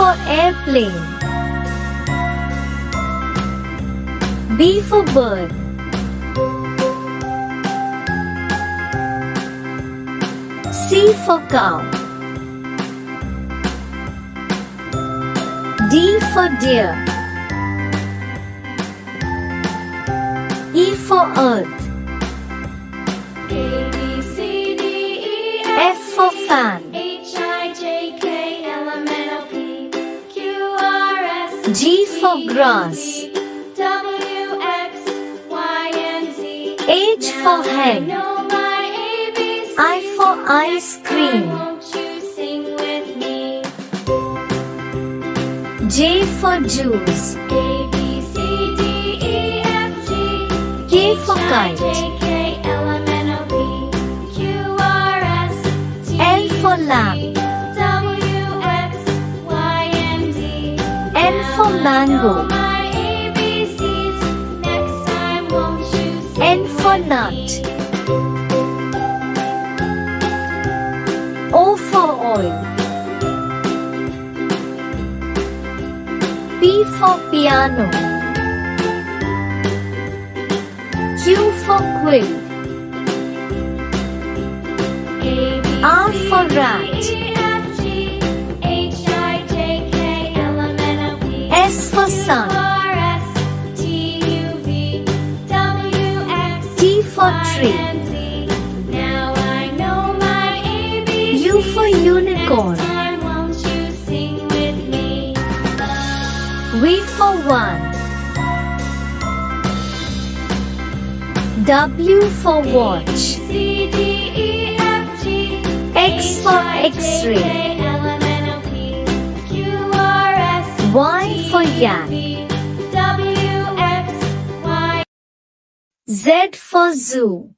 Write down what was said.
for airplane. B for bird. C for cow. D for deer. E for earth. A, B, C, D, E, F for fan. H, I, J, K, L, M, N, O, P, Q, R, S, G for grass. W, X, Y, and Z. H for I hen. know my ABCs. I for ice cream. Won't you sing with me? J for juice. A, B, C, D, E, F, G. K for H, I, kite. J, K, L, M, N, O, P, Q, R, S, T, L for U, lamb. V, W, X, Y, and Z. N for mango. My ABCs. Next time, won't you sing N for with nut. me? O for oil. P for piano. Q for quill. A, B, R C, for D, rat. E, F, G, H, I, J, K, L, M, N, O, P, S for Q, sun. R, S, T, U, V, W, X, T for Y, tree. and Z. Now I know my ABCs. U for unicorn. Next time, won't you sing with me? V for one. W for watch. C, D, E, F, G, X for X-ray. K, L, M, N, O, P, Q, R, S, Y for yak. V, W, X, Y. Z for zoo.